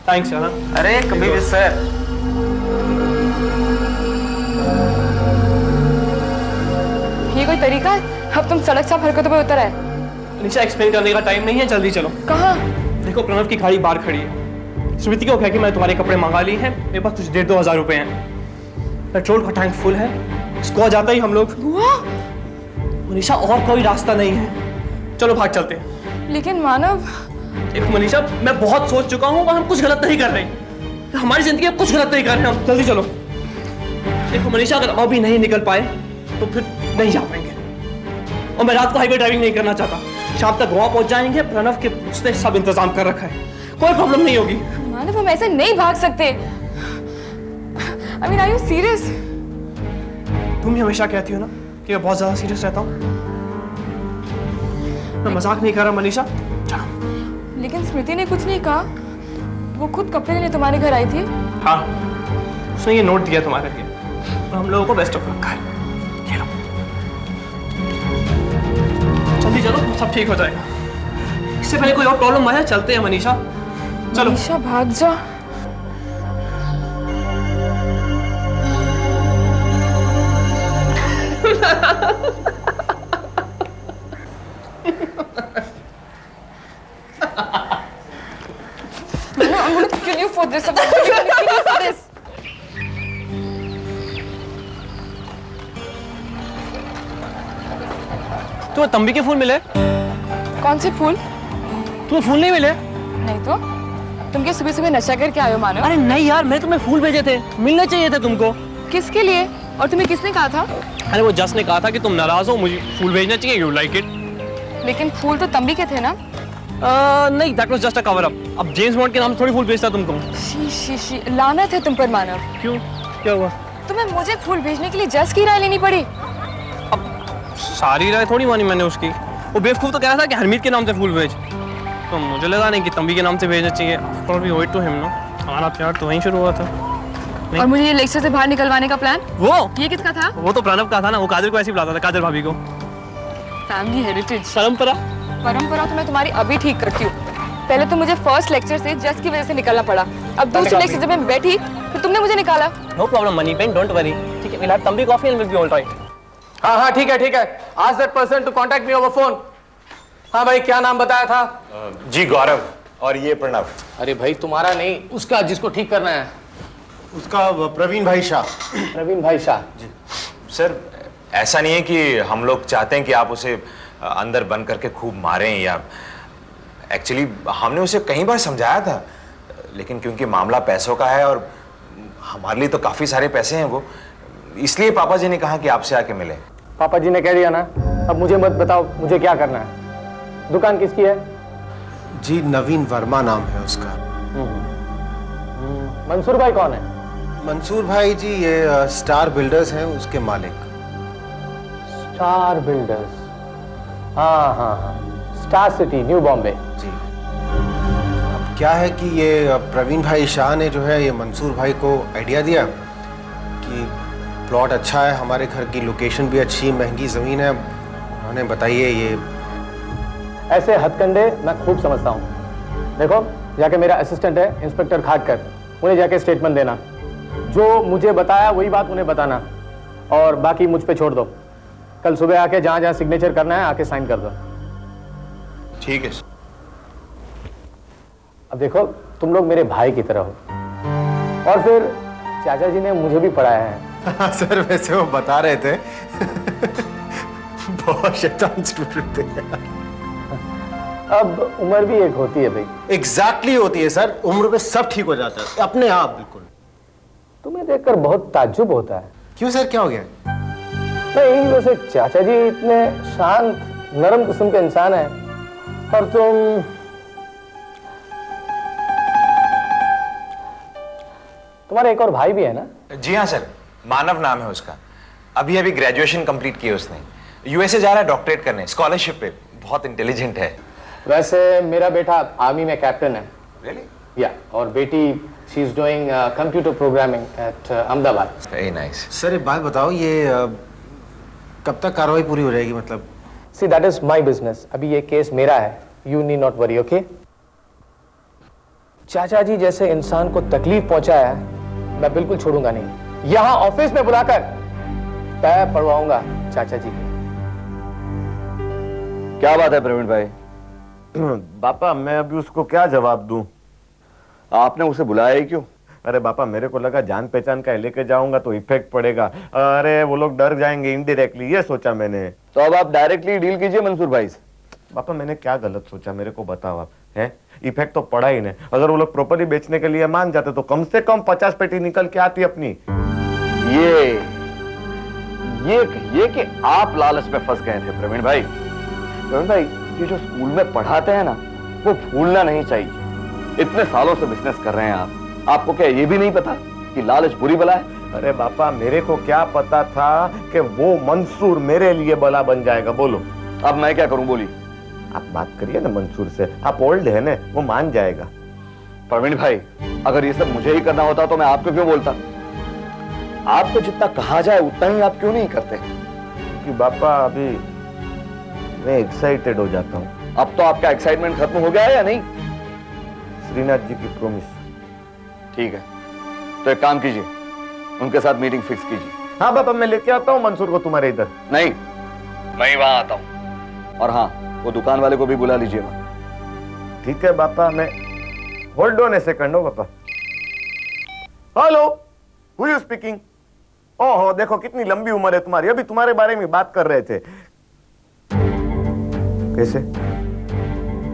Thanks यार। अरे कभी भी सर। ये कोई तरीका है? अब तुम सड़क साफ हरकतों पे उतर आए। निशा, एक्सप्लेन करने का टाइम नहीं है, जल्दी चलो। कहाँ? देखो, प्रणव की गाड़ी बाहर खड़ी है। स्मृति को कहा कि मैं तुम्हारे कपड़े मंगा लिए हैं, मेरे पास कुछ 1,500-2 हज़ार रुपए हैं। पेट्रोल का टैंक फुल है, इसको आ जाता ही हम लोग। मनीषा, और कोई रास्ता नहीं है, चलो भाग चलते हैं। लेकिन मानव। देखो मनीषा, मैं बहुत सोच चुका हूँ, हम कुछ गलत नहीं कर रहे, हमारी जिंदगी में कुछ गलत नहीं कर रहे हम। जल्दी चलो। देखो मनीषा, अगर अभी नहीं निकल पाए तो फिर नहीं जा पाएंगे, और मैं रात को हाईवे ड्राइविंग नहीं करना चाहता। शाम तक गोवा पहुंच जाएंगे, प्रणव के उसने सब इंतजाम कर रखा है, कोई प्रॉब्लम नहीं होगी। मानव, हम ऐसे नहीं भाग सकते। I mean, are you serious? तुम ही हमेशा कहती हो ना कि मैं बहुत ज्यादा सीरियस रहता हूँ। मैं मजाक नहीं कर रहा मनीषा, चलो। लेकिन स्मृति ने कुछ नहीं कहा, वो खुद कपड़े लेने तुम्हारे घर आई थी। हाँ, उसने ये नोट दिया तुम्हारे लिए, और हम लोगों को बेस्ट ऑफ लक कहा है। ये लो, जल्दी चलो, सब ठीक हो जाएगा। इससे पहले कोई और प्रॉब्लम आया, चलते हैं मनीषा, चलो। मनीषा, भाग जा। No, I'm going to kill you for this. I'm going to kill you for this. तुम्हें तंबी के फूल मिले? कौन से फूल? तुम्हें फूल नहीं मिले? नहीं तो तुम क्या सुबह सुबह नशा करके आए हो मानो? अरे नहीं यार, मैं तुम्हें फूल भेजे थे, मिलने चाहिए थे तुमको। किसके लिए? और तुम्हें किसने कहा था? अरे वो जस ने कहा था कि तुम नाराज हो, मुझे फूल भेजना चाहिए, यू लाइक इट। लेकिन फूल तो तंबी के थे ना? नहीं, that was just a cover up. अब जेम्स बॉन्ड के नाम से थोड़ी फूल भेजता तुमको। शी शी शी, लानत है तुम पर मानव। क्यों, क्या हुआ? तुम्हें मुझे फूल भेजने के लिए जस की राय लेनी पड़ी। सारी राय थोड़ी मानी मैंने उसकी। वो बेवकूफ तो कह रहा था कि हरमीत के नाम से फूल भेज, तो मुझे लगा नहीं कि तंबी के नाम से भेजना चाहिए। We owe it to him, no? हमारा प्यार तो वहीं शुरू हुआ था। और मुझे ये लेक्चर से बाहर निकलवाने का प्लान? वो ये किसका था? वो तो प्रणव का था ना, वो काजल को ऐसे ही बुलाता था, काजल भाभी को। Family heritage. परंपरा। परंपरा तो मैं तुम्हारी अभी ठीक करती हूँ। पहले तो मुझे फर्स्ट लेक्चर से जस की वजह से निकलना पड़ा, अब दूसरे लेक्चर जब मैं बैठी तो तुमने मुझे निकाला। No problem Maniben, don't worry. ठीक है, we'll have thambi coffee and we'll be all right। हाँ हाँ ठीक है ठीक है। Ask that person to contact me over phone। हाँ भाई, क्या नाम बताया था? जी गौरव, और ये प्रणव। अरे भाई तुम्हारा नहीं, उसका, जिसको ठीक करना है। उसका प्रवीण भाई शाह। प्रवीण भाई शाह जी। सर, ऐसा नहीं है कि हम लोग चाहते हैं कि आप उसे अंदर बंद करके खूब मारें, या एक्चुअली हमने उसे कई बार समझाया था, लेकिन क्योंकि मामला पैसों का है और हमारे लिए तो काफी सारे पैसे हैं वो, इसलिए पापा जी ने कहा कि आपसे आके मिले। पापा जी ने कह दिया ना, अब मुझे मत बताओ मुझे क्या करना है। दुकान किसकी है? जी नवीन वर्मा नाम है उसका। मंसूर भाई कौन है? मंसूर भाई जी ये स्टार बिल्डर्स हैं, उसके मालिक। स्टार बिल्डर्स, हाँ हाँ हाँ, स्टार सिटी, न्यू बॉम्बे। जी। अब क्या है कि ये प्रवीण भाई शाह ने जो है ये मंसूर भाई को आइडिया दिया कि प्लॉट अच्छा है, हमारे घर की लोकेशन भी अच्छी, महंगी ज़मीन है। उन्होंने बताइए ये ऐसे हथकंडे मैं खूब समझता हूँ। देखो, जाके मेरा असिस्टेंट है इंस्पेक्टर खाटकर, उन्हें जाके स्टेटमेंट देना, जो मुझे बताया वही बात उन्हें बताना, और बाकी मुझ पे छोड़ दो। कल सुबह आके जहाँ जहाँ सिग्नेचर करना है आके साइन कर दो। ठीक है। अब देखो, तुम लोग मेरे भाई की तरह हो, और फिर चाचा जी ने मुझे भी पढ़ाया है। हाँ सर, वैसे वो बता रहे थे बहुत शैतान स्टूडेंट थे। अब उम्र भी एक होती है भाई। एग्जैक्टली होती है सर, उम्र में सब ठीक हो जाता है अपने आप। बिल्कुल। तुम्हें देखकर बहुत ताज्जुब होता है। क्यों सर, क्या हो गया? नहीं, वैसे चाचा जी इतने शांत नरम किस्म के इंसान हैं, और तुम्हारा एक और भाई भी है ना? जी हाँ सर, मानव नाम है उसका। अभी अभी ग्रेजुएशन कंप्लीट की उसने, यूएसए जा रहा है डॉक्टरेट करने, स्कॉलरशिप पे। बहुत इंटेलिजेंट है। वैसे मेरा बेटा आर्मी में कैप्टन है। Really? या, और बेटी she is doing computer programming at Ahmedabad. Very nice। Sir एक बात बताओ, ये कब तक कार्रवाई पूरी हो जाएगी? मतलब see that is my business. अभी ये केस मेरा है, you need not worry, okay? चाचा जी जैसे इंसान को तकलीफ पहुंचाया है मैं बिल्कुल छोड़ूंगा नहीं। यहां ऑफिस में बुलाकर पैर पड़वाऊंगा चाचा जी के। क्या बात है प्रवीण भाई? बापा मैं अभी उसको क्या जवाब दूं? आपने उसे बुलाया ही क्यों? अरे बापा मेरे को लगा जान पहचान का लेके जाऊंगा तो इफेक्ट पड़ेगा, अरे वो लोग डर जाएंगे इनडायरेक्टली, ये सोचा मैंने। तो अब आप डायरेक्टली डील कीजिए मंसूर भाई से। बापा मैंने क्या गलत सोचा, मेरे को बताओ आप। है इफेक्ट तो पड़ा ही नहीं, अगर वो लोग प्रॉपर्टी बेचने के लिए मान जाते तो कम से कम 50 पेटी निकल के आती अपनी। ये कि आप लालच में फंस गए थे प्रवीण भाई। प्रवीण भाई ये जो स्कूल में पढ़ाते हैं ना वो भूलना नहीं चाहिए। इतने सालों से बिजनेस कर रहे हैं आप, आपको क्या ये भी नहीं पता कि लालच बुरी बला है? अरे बापा मेरे को क्या पता था कि वो मंसूर मेरे लिए बला बन जाएगा। बोलो अब मैं क्या करूं, बोलिए। आप बात करिए ना मंसूर से, आप ओल्ड है ना, वो मान जाएगा। प्रवीण भाई अगर ये सब मुझे ही करना होता तो मैं आपको क्यों बोलता? आपको जितना कहा जाए उतना ही आप क्यों नहीं करते? कि बापा अभी मैं एक्साइटेड हो जाता हूँ। अब तो आपका एक्साइटमेंट खत्म हो गया है या नहीं? श्रीनाथ जी की प्रॉमिस। ठीक है तो एक काम कीजिए, उनके साथ मीटिंग फिक्स कीजिए। हाँ बापा मैं लेके आता हूँ मंसूर को तुम्हारे इधर। नहीं मैं ही वहां आता हूं। और हाँ वो दुकान वाले को भी बुला लीजिएगा। ठीक है बापा, मैं होल्ड ऑन ए सेकंड। हो बापा। Hello who you speaking? ओहो देखो कितनी लंबी उम्र है तुम्हारी, अभी तुम्हारे बारे में बात कर रहे थे। कैसे,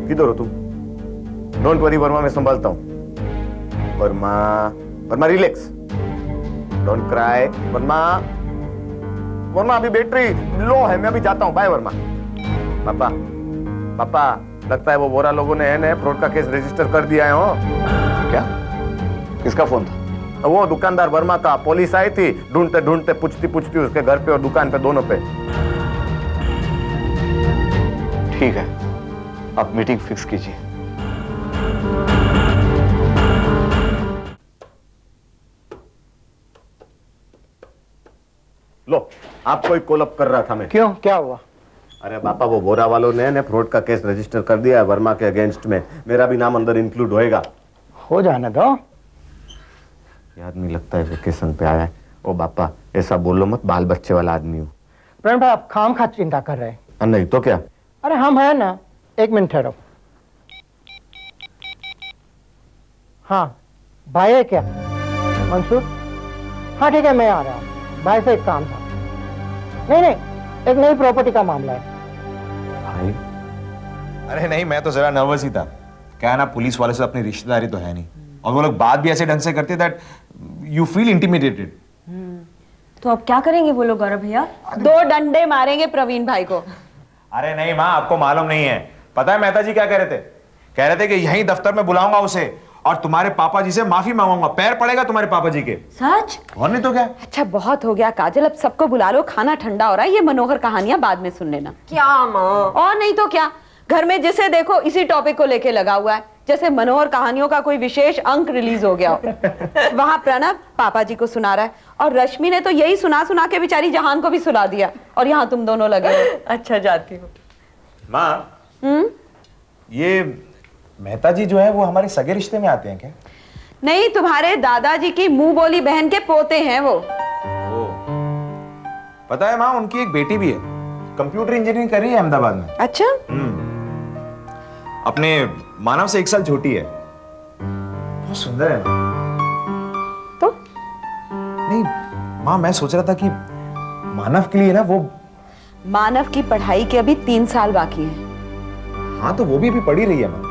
किधर हो तुम? डोंट वरी वर्मा, मैं संभालता हूं। Verma, Verma relax, don't cry. Verma, Verma अभी बैटरी लो है, मैं अभी जाता हूं, बाय वर्मा। पापा, पापा लगता है वो बोरा लोगों ने है फ्रॉड का केस रजिस्टर कर दिया है। हो क्या? किसका फोन था? वो दुकानदार वर्मा का। पुलिस आई थी, ढूंढते ढूंढते पूछती पूछती उसके घर पे और दुकान पे, दोनों पे। ठीक है आप मीटिंग फिक्स कीजिए। लो आपको ही कॉल अप कर रहा था मैं। क्यों, क्या हुआ? अरे बापा वो बोरा वालों ने फ्रॉड का केस रजिस्टर कर दिया है वर्मा के अगेंस्ट में, मेरा भी नाम अंदर इंक्लूड होएगा। हो जाने दो। ये आदमी लगता है वेकेशन पे आया है। ओ बापा ऐसा बोलो मत, बाल बच्चे वाला आदमी हूँ। प्रेम भाई आप खाम खा चिंता कर रहे हैं। नहीं तो क्या। अरे हम है ना, एक मिनट ठहरो। हाँ भाई है क्या मंसूर? हाँ ठीक है मैं आ रहा हूँ, भाई से एक काम था। नहीं एक नई प्रॉपर्टी का मामला है। भाई अरे नहीं, मैं तो जरा नर्वस ही था। क्या है ना, पुलिस वाले से अपनी रिश्तेदारी तो है नहीं, और वो लोग बात भी ऐसे ढंग से करते दैट यू फील इंटिमिडेटेड। तो अब क्या करेंगे वो लोग गौरव भैया? 2 डंडे मारेंगे प्रवीण भाई को। अरे नहीं माँ, आपको मालूम नहीं है। पता है मेहता जी क्या कह रहे थे? कह रहे थे कि यहीं दफ्तर में बुलाऊंगा उसे और तुम्हारे पापा जी से माफी मांगूंगा, पैर पड़ेगा तुम्हारे पापा जी के। सच? और नहीं तो क्या। अच्छा बहुत हो गया काजल, अब सबको बुला लो, खाना ठंडा हो रहा है, ये मनोहर कहानियां बाद में सुन लेना। क्या माँ? और नहीं तो क्या, घर में जिसे देखो इसी टॉपिक को लेके लगा हुआ है, जैसे मनोहर कहानियों का कोई विशेष अंक रिलीज हो गया हो। वहां प्रणव पापा जी को सुना रहा है और रश्मि ने तो यही सुना सुना के बेचारी जहान को भी सुला दिया, और यहाँ तुम दोनों लगे हो। अच्छा जाती हो। माँ ये मेहता जी जो है वो हमारे सगे रिश्ते में आते हैं क्या? नहीं, तुम्हारे दादाजी की मुंह बोली बहन के पोते हैं वो। पता है माँ, उनकी एक बेटी भी है, कंप्यूटर इंजीनियरिंग कर रही है अहमदाबाद में। अच्छा। अपने मानव से 1 साल छोटी है, बहुत सुंदर है माँ। तो नहीं माँ, मैं सोच रहा था कि मानव के लिए ना, वो मानव की पढ़ाई के अभी 3 साल बाकी है। हाँ तो वो भी अभी पढ़ी रही है माँ,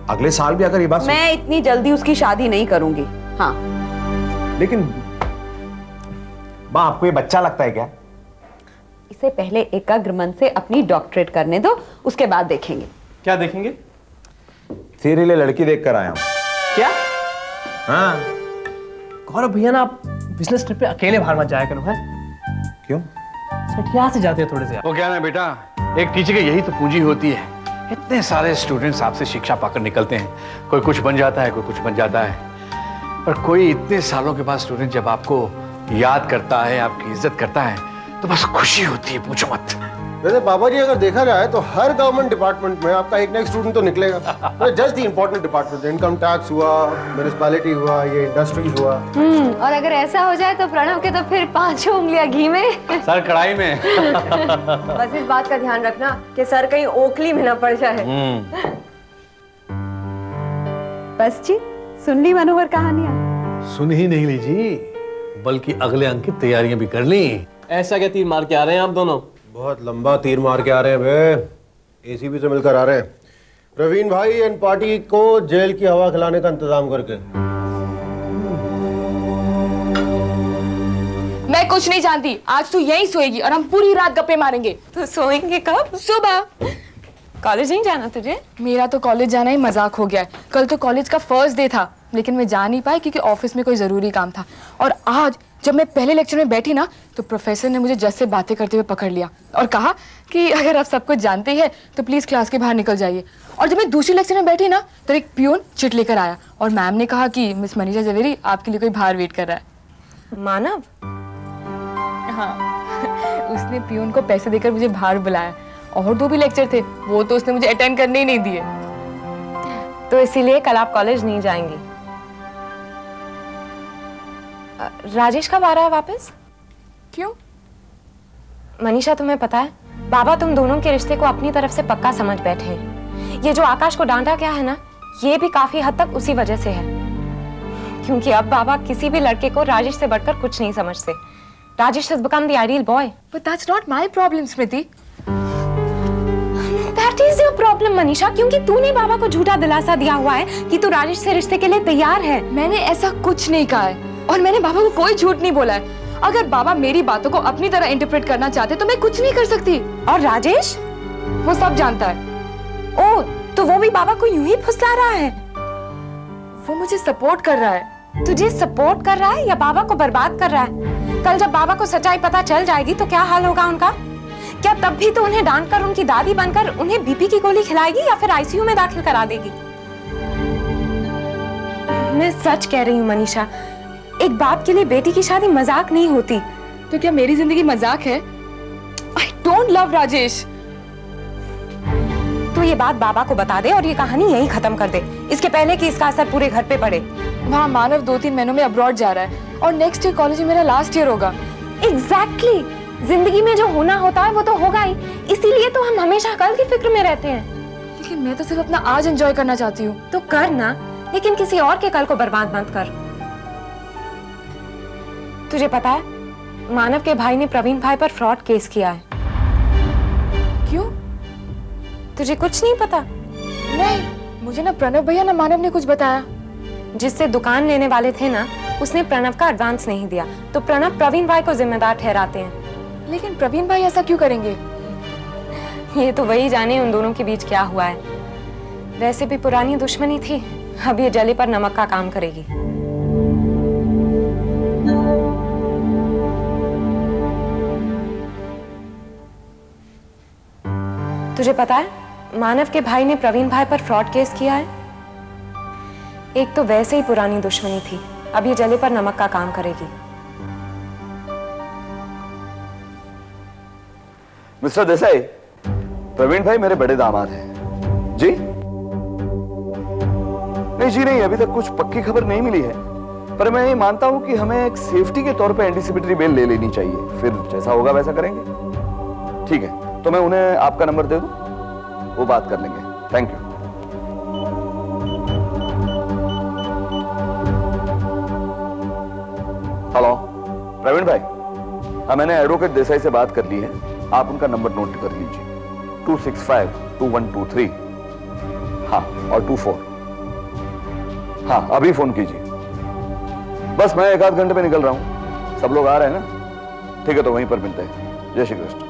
अगले साल भी अगर ये बात मैं इतनी जल्दी उसकी शादी नहीं करूंगी। हाँ लेकिन माँ आपको ये बच्चा लगता है क्या? इसे पहले एकाग्र मन से अपनी डॉक्टरेट करने दो, उसके बाद देखेंगे। क्या देखेंगे? तेरे लिए लड़की देख कर आया हूँ। क्या? हाँ। गौरव भैया ना, आप बिजनेस ट्रिप पे अकेले बाहर मत जाया करो। है क्यों? सठिया से जाते हो थोड़े से। वो क्या ना बेटा, एक टीचर की यही तो पूंजी होती है। इतने सारे स्टूडेंट्स आपसे शिक्षा पाकर निकलते हैं, कोई कुछ बन जाता है, कोई कुछ बन जाता है, पर कोई इतने सालों के बाद स्टूडेंट जब आपको याद करता है, आपकी इज्जत करता है, तो बस खुशी होती है, पूछो मत। वैसे बाबा जी अगर देखा जाए तो हर गवर्नमेंट डिपार्टमेंट में आपका एक ना एक स्टूडेंट तो निकलेगा। Just the important department, income tax हुआ, म्युनिसिपैलिटी हुआ, ये इंडस्ट्रीज हुआ। और अगर ऐसा हो जाए तो प्रणव के तो फिर 5 उंगलियां घी में, सर कढ़ाई में। बस इस बात का ध्यान रखना कि सर कहीं ओखली में ना पड़ जाए। बस जी, सुन ली मनोहर कहानियां? सुन ही नहीं ली जी, बल्कि अगले अंक की तैयारियां भी कर ली। ऐसा क्या तीर मार के आ रहे हैं आप दोनों? बहुत लंबा तीर मार के आ रहे हैं बे, एसीबी से मिलकर आ रहे हैं। प्रवीण भाई एंड पार्टी को जेल की हवा खिलाने का इंतजाम करके। मैं कुछ नहीं जानती, आज तू यहीं सोएगी और हम पूरी रात गप्पे मारेंगे। तो सोएंगे कब? सुबह। कॉलेज नहीं जाना तुझे? मेरा तो कॉलेज जाना ही मजाक हो गया है। कल तो कॉलेज का फर्स्ट डे था, लेकिन मैं जा नहीं पाई क्योंकि ऑफिस में कोई जरूरी काम था। और आज जब मैं पहले लेक्चर में बैठी ना, तो प्रोफेसर ने मुझे जज से बातें करते हुए पकड़ लिया और कहा कि अगर आप सब कुछ जानते हैं तो प्लीज क्लास के बाहर निकल जाइए। और जब मैं दूसरी लेक्चर में बैठी ना, तो एक पियून चिट लेकर आया और मैम ने कहा कि मिस मनीषा जवेरी, आपके लिए कोई बाहर वेट कर रहा है। मानव? हाँ, उसने पियून को पैसे देकर मुझे बाहर बुलाया। और 2 भी लेक्चर थे, वो तो उसने मुझे अटेंड करने ही नहीं दिए। तो इसीलिए कल आप कॉलेज नहीं जाएंगी। राजेश कब आ रहा है वापस? क्यों? मनीषा, तुम्हें पता है बाबा तुम दोनों के रिश्ते को अपनी तरफ से पक्का समझ बैठे हैं। ये जो आकाश को डांटा गया है ना, ये भी काफी हद तक उसी वजह से है, क्योंकि अब बाबा किसी भी लड़के को राजेश से बढ़कर कुछ नहीं समझते। Rajesh has become the ideal boy. But that's not my problem, Smriti. That is your problem, Manisha, क्योंकि तूने बाबा को झूठा दिलासा दिया हुआ है कि तू राजेश से रिश्ते के लिए तैयार है। मैंने ऐसा कुछ नहीं कहा है और मैंने बाबा को कोई झूठ नहीं बोला है। अगर बाबा मेरी बातों को अपनी तरह इंटरप्रेट करना चाहते तो मैं कुछ नहीं कर सकती। और राजेश? वो सब जानता है। ओ, तो वो भी बाबा को यूं ही फुसला रहा है? वो मुझे सपोर्ट कर रहा है। तुझे सपोर्ट कर रहा है या बाबा को बर्बाद कर रहा है? कल जब बाबा को सच्चाई पता चल जाएगी तो क्या हाल होगा उनका? क्या तब भी तो उन्हें डांटकर उनकी दादी बनकर उन्हें बीपी की गोली खिलाएगी या फिर आईसीयू में दाखिल करा देगी? मैं सच कह रही हूँ मनीषा, एक बाप के लिए बेटी की शादी मजाक नहीं होती। तो क्या मेरी जिंदगी मजाक है? I don't love Rajesh. तो ये बात बाबा को बता दे और ये कहानी यहीं खत्म कर दे, इसके पहले कि इसका असर पूरे घर पे पड़े। वहाँ मानव 2-3 महीनों में अब्रॉड जा रहा है और नेक्स्ट ईयर कॉलेज में मेरा लास्ट ईयर होगा। एग्जैक्टली, जिंदगी में जो होना होता है वो तो होगा ही, इसीलिए तो हम हमेशा कल की फिक्र में रहते हैं। लेकिन मैं तो सिर्फ अपना आज एंजॉय करना चाहती हूँ। तो कर ना, लेकिन किसी और के कल को बर्बाद मत कर। तुझे पता है, मानव के भाई ने प्रवीण भाई पर फ्रॉड केस किया है। क्यों? तुझे कुछ नहीं पता? नहीं, मुझे ना प्रणव भैया ना मानव ने कुछ बताया। जिससे दुकान लेने वाले थे ना, उसने प्रणव का एडवांस नहीं दिया, तो प्रणव प्रवीण भाई को जिम्मेदार ठहराते हैं। लेकिन प्रवीण भाई ऐसा क्यों करेंगे? ये तो वही जाने उन दोनों के बीच क्या हुआ है। वैसे भी पुरानी दुश्मनी थी, अब ये जले पर नमक का काम करेगी। तुझे पता है, मानव के भाई ने प्रवीण भाई पर फ्रॉड केस किया है। एक तो वैसे ही पुरानी दुश्मनी थी, अब ये जले पर नमक का काम करेगी। मिस्टर देसाई, प्रवीण भाई मेरे बड़े दामाद हैं। जी? नहीं जी नहीं, अभी तक कुछ पक्की खबर नहीं मिली है, पर मैं ये मानता हूं कि हमें एक सेफ्टी के तौर पे एंटीसिपेटरी बेल ले लेनी चाहिए। फिर जैसा होगा वैसा करेंगे। ठीक है, तो मैं उन्हें आपका नंबर दे दूं, वो बात कर लेंगे। Thank you. हेलो प्रवीण भाई, हाँ मैंने एडवोकेट देसाई से बात कर ली है, आप उनका नंबर नोट कर लीजिए। 265-2123। हाँ, और 24। हाँ, अभी फोन कीजिए। बस मैं 1-8 घंटे में निकल रहा हूं। सब लोग आ रहे हैं ना? ठीक है, तो वहीं पर मिलते हैं। जय श्री कृष्ण।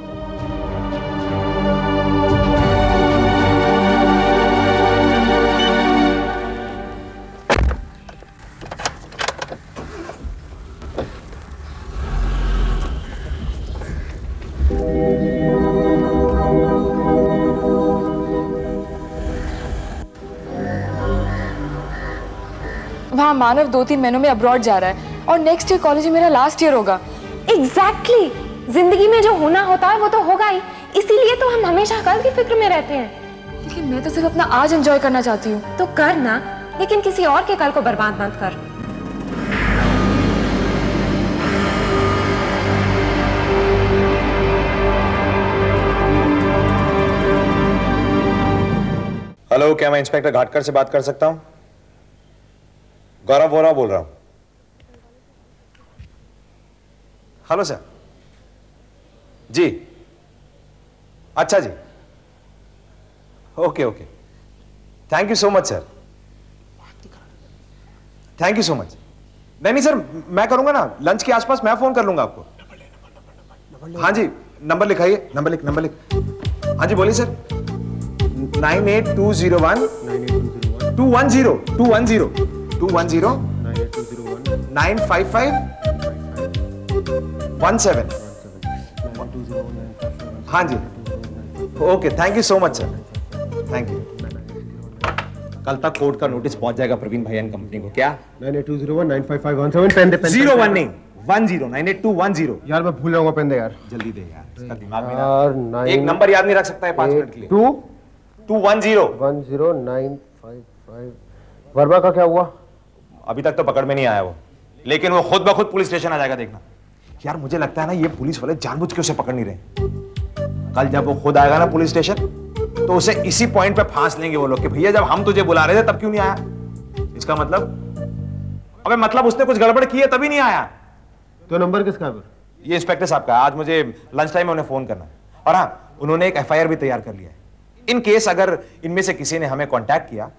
वहाँ मानव 2-3 महीनों में अब्रॉड जा रहा है और नेक्स्ट ईयर कॉलेज में मेरा लास्ट ईयर होगा। एग्जैक्टली, जिंदगी में जो होना होता है वो तो होगा ही, इसीलिए तो हम हमेशा कल की फिक्र में रहते हैं। लेकिन मैं तो सिर्फ अपना आज एंजॉय करना चाहती हूँ। तो कर ना, लेकिन किसी और के कल को बर्बाद मत कर। हेलो, क्या मैं इंस्पेक्टर घाटकर से बात कर सकता हूं? गौरव वोरा बोल रहा हूं। Hello sir. जी, अच्छा जी, okay okay, thank you so much sir, thank you so much. नहीं नहीं सर, मैं करूंगा ना, लंच के आसपास मैं फोन कर लूंगा आपको। हाँ जी, नंबर लिखाइए, नंबर लिख। हाँ जी बोलिए सर। 98201 955 17। हाँ जी, okay, thank you so much sir, thank you. कल तक कोर्ट का नोटिस पहुंच जाएगा प्रवीण भाई एंड कंपनी को। क्या 98201 95517 पेन दे, 01 नहीं 10 98210। यार मैं भूल जाऊंगा, पेन दे यार, जल्दी दे यार, इसका दिमाग में यार। ना, एक नंबर याद नहीं रख सकता है 5 मिनट के लिए। 210 वर्मा का क्या हुआ? अभी तक तो पकड़ में नहीं आया वो, लेकिन वो खुद ब खुद पुलिस स्टेशन आ जाएगा, देखना। यार मुझे लगता है ना ये पुलिस वाले जानबूझ के उसे पकड़ नहीं रहे। कल जब वो खुद आएगा ना पुलिस स्टेशन, तो उसे इसी पॉइंट पे फांस लेंगे वो लोग कि भैया जब हम तुझे बुला रहे थे तब क्यों नहीं आया। इसका मतलब, अबे मतलब उसने कुछ गड़बड़ की है तभी नहीं आया। तो नंबर किसका है? ये इंस्पेक्टर साहब का। आज मुझे लंच टाइम में उन्हें फोन करना है। और हाँ, उन्होंने एक FIR भी तैयार कर लिया है। इन केस अगर इनमें से किसी ने हमें कांटेक्ट किया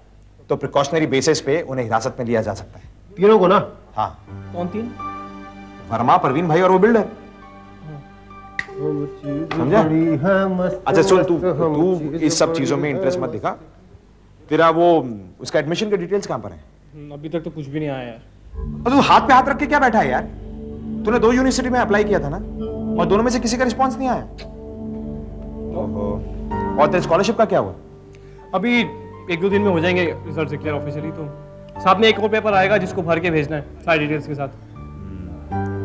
तो प्रिकॉशनरी बेसिस पे उन्हें हिरासत में लिया जा सकता है। तीनों को ना? हाँ। कौन तीन? वर्मा, प्रवीण भाई और वो बिल्डर। समझा? अच्छा सुन, तू इस सब चीजों में इंटरेस्ट मत दिखा। तेरा वो उसका एडमिशन के डिटेल्स कहां पर हैं? अभी तक तो कुछ भी नहीं आया यार। और तू हाथ पे हाथ रख के क्या बैठा है यार? तूने 2 यूनिवर्सिटी में अप्लाई किया था ना, और दोनों में से किसी का रिस्पांस नहीं आया। ओहो। और तेरे स्कॉलरशिप का क्या हुआ? अभी 1-2 दिन में हो जाएंगे रिजल्ट डिक्लेयर ऑफिशियली। तो साथ में एक और पेपर आएगा जिसको भर के भेजना है सारी डिटेल्स के साथ।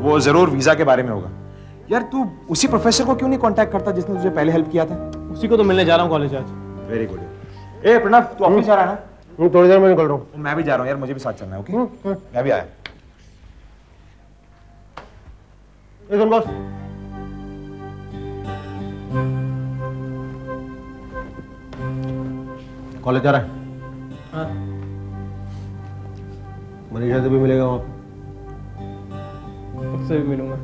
वो जरूर वीजा के बारे में होगा। यार तू उसी प्रोफेसर को क्यों नहीं कांटेक्ट करता जिसने तुझे पहले हेल्प किया था? उसी को तो मिलने जा रहा हूँ कॉलेज आज। Very good. ए प्रणव, तू ऑफिस जा रहा है ना? थोड़ी देर में निकल रहा हूँ। मैं भी जा रहा हूँ यार, मुझे भी साथ चलना है। ओके, मैं भी आया। सुन बॉस, कॉलेज जा रहा है? हाँ। मनीषा से भी मिलेगा वहां पे? उससे भी मिलूंगा।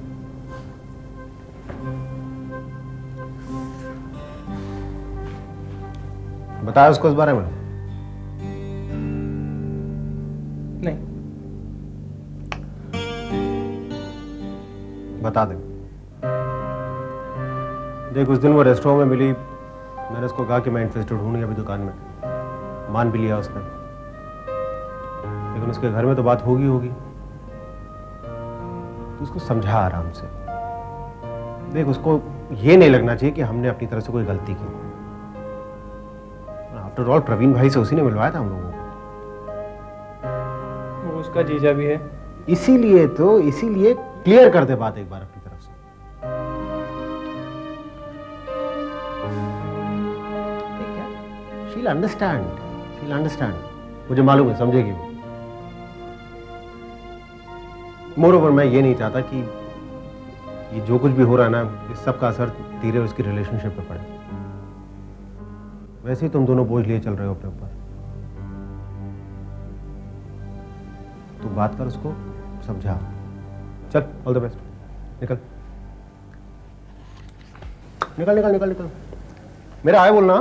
बताया उसको इस बारे में? नहीं। बता दे। देख, उस दिन वो रेस्टोरेंट में मिली, मैंने उसको कहा कि मैं इंटरेस्टेड हूं नहीं अभी दुकान में। मान भी लिया उसने, लेकिन उसके घर में तो बात होगी तो उसको समझा आराम से। देख, उसको ये नहीं लगना चाहिए कि हमने अपनी तरफ से कोई गलती की। आफ्टर ऑल प्रवीण भाई से उसी ने मिलवाया था हम लोगों को। वो उसका जीजा भी है, इसीलिए क्लियर कर दे बात एक बार अपनी तरफ से। She'll understand. मुझे मालूम है, समझेगी वो। मोरोवर मैं ये नहीं चाहता कि ये जो कुछ भी हो रहा है ना, इस सब का असर धीरे उसकी रिलेशनशिप पे पड़े। वैसे ही तुम दोनों बोझ लिए चल रहे हो अपने ऊपर। तू बात कर, उसको समझा। चल, ऑल द बेस्ट। निकल। मेरा आए बोलना।